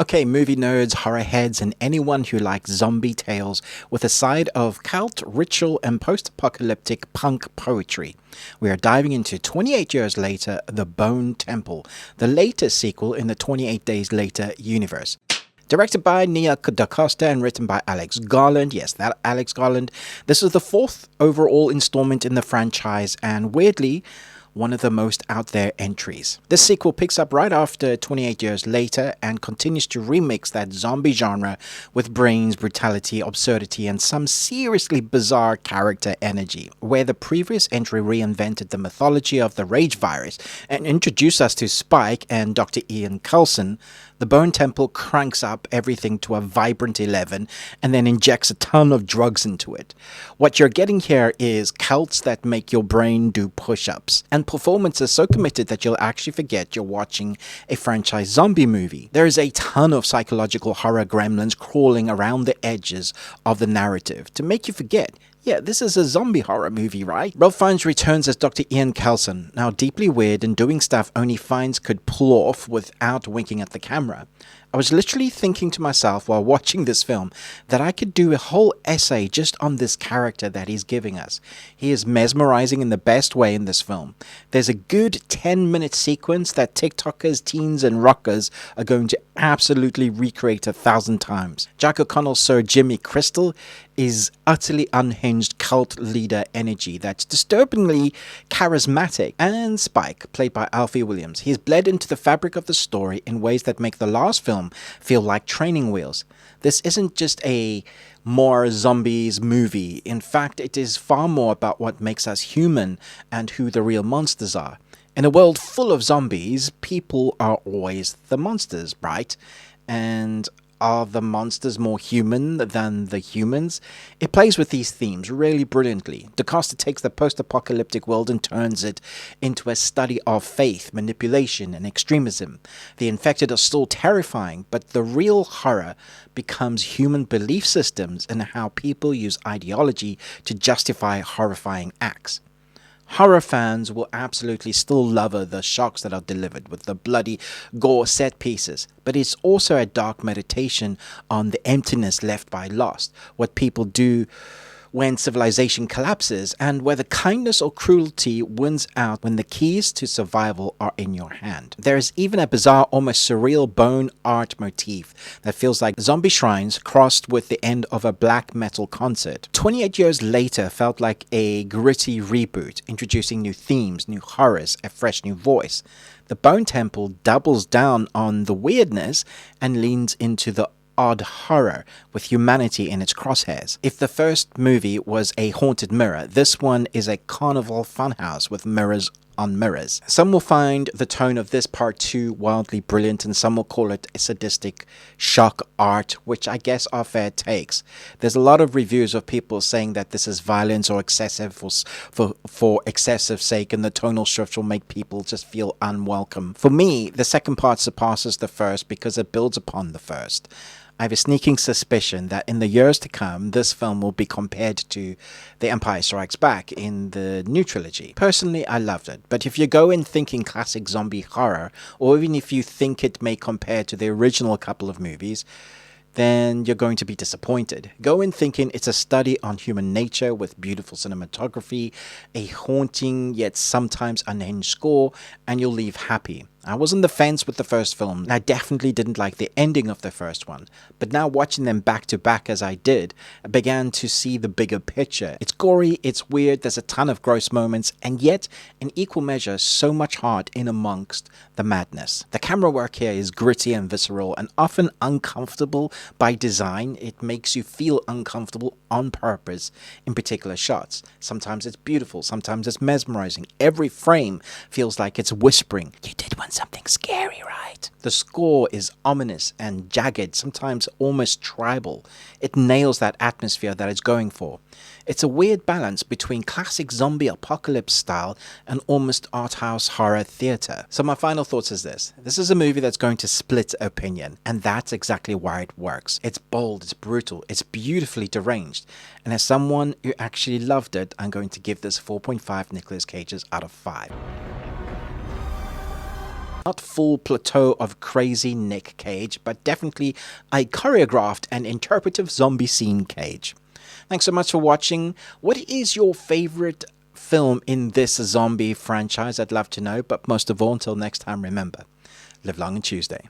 Okay, movie nerds, horror heads, and anyone who likes zombie tales with a side of cult, ritual, and post-apocalyptic punk poetry. We are diving into 28 Years Later, The Bone Temple, the latest sequel in the 28 Days Later universe. Directed by Nic Cages and written by Alex Garland. Yes, that Alex Garland. This is the fourth overall installment in the franchise, and weirdly, one of the most out there entries. This sequel picks up right after 28 Years Later and continues to remix that zombie genre with brains, brutality, absurdity, and some seriously bizarre character energy. Where the previous entry reinvented the mythology of the rage virus and introduced us to Spike and Dr. Ian Coulson, the Bone Temple cranks up everything to a vibrant 11 and then injects a ton of drugs into it. What you're getting here is cults that make your brain do push-ups, and performances so committed that you'll actually forget you're watching a franchise zombie movie. There is a ton of psychological horror gremlins crawling around the edges of the narrative to make you forget, yeah, this is a zombie horror movie, right? Ralph Fiennes returns as Dr. Ian Coulson, now deeply weird and doing stuff only Fiennes could pull off without winking at the camera. I was literally thinking to myself while watching this film that I could do a whole essay just on this character that he's giving us. He is mesmerizing in the best way in this film. There's a good 10-minute sequence that TikTokers, teens, and rockers are going to absolutely recreate 1,000 times. Jack O'Connell's Sir Jimmy Crystal is utterly unhinged cult leader energy that's disturbingly charismatic. And Spike, played by Alfie Williams, he's bled into the fabric of the story in ways that make the last film feel like training wheels. This isn't just a more zombies movie. In fact, it is far more about what makes us human and who the real monsters are. In a world full of zombies, people are always the monsters, right? And are the monsters more human than the humans? It plays with these themes really brilliantly. DaCosta takes the post-apocalyptic world and turns it into a study of faith, manipulation, and extremism. The infected are still terrifying, but the real horror becomes human belief systems and how people use ideology to justify horrifying acts. Horror fans will absolutely still love the shocks that are delivered with the bloody gore set pieces, but it's also a dark meditation on the emptiness left by lost, what people do when civilization collapses, and whether kindness or cruelty wins out when the keys to survival are in your hand. There is even a bizarre, almost surreal bone art motif that feels like zombie shrines crossed with the end of a black metal concert. 28 Years Later felt like a gritty reboot, introducing new themes, new horrors, a fresh new voice. The Bone Temple doubles down on the weirdness and leans into the odd horror with humanity in its crosshairs. If the first movie was a haunted mirror, this one is a carnival funhouse with mirrors on mirrors. Some will find the tone of this part 2 wildly brilliant, and some will call it a sadistic shock art, which I guess are fair takes. There's a lot of reviews of people saying that this is violence or excessive for excessive sake, and the tonal shift will make people just feel unwelcome. For me, the second part surpasses the first because it builds upon the first. I have a sneaking suspicion that in the years to come, this film will be compared to The Empire Strikes Back in the new trilogy. Personally, I loved it, but if you go in thinking classic zombie horror, or even if you think it may compare to the original couple of movies, then you're going to be disappointed. Go in thinking it's a study on human nature with beautiful cinematography, a haunting yet sometimes unhinged score, and you'll leave happy. I was on the fence with the first film, and I definitely didn't like the ending of the first one. But now watching them back to back as I did, I began to see the bigger picture. It's gory, it's weird, there's a ton of gross moments, and yet, in equal measure, so much heart in amongst the madness. The camera work here is gritty and visceral, and often uncomfortable by design. It makes you feel uncomfortable on purpose in particular shots. Sometimes it's beautiful, sometimes it's mesmerizing. Every frame feels like it's whispering, "You did want something scary, right?" The score is ominous and jagged, sometimes almost tribal. It nails that atmosphere that it's going for. It's a weird balance between classic zombie apocalypse style and almost art house horror theater. So my final thoughts is this. This is a movie that's going to split opinion, and that's exactly why it works. It's bold, it's brutal, it's beautifully deranged. And as someone who actually loved it, I'm going to give this 4.5 Nicolas Cages out of 5. Not full plateau of crazy Nic Cage, but definitely a choreographed and interpretive zombie scene Cage. Thanks so much for watching. What is your favorite film in this zombie franchise? I'd love to know, but most of all, until next time, remember, live long and Tuesday.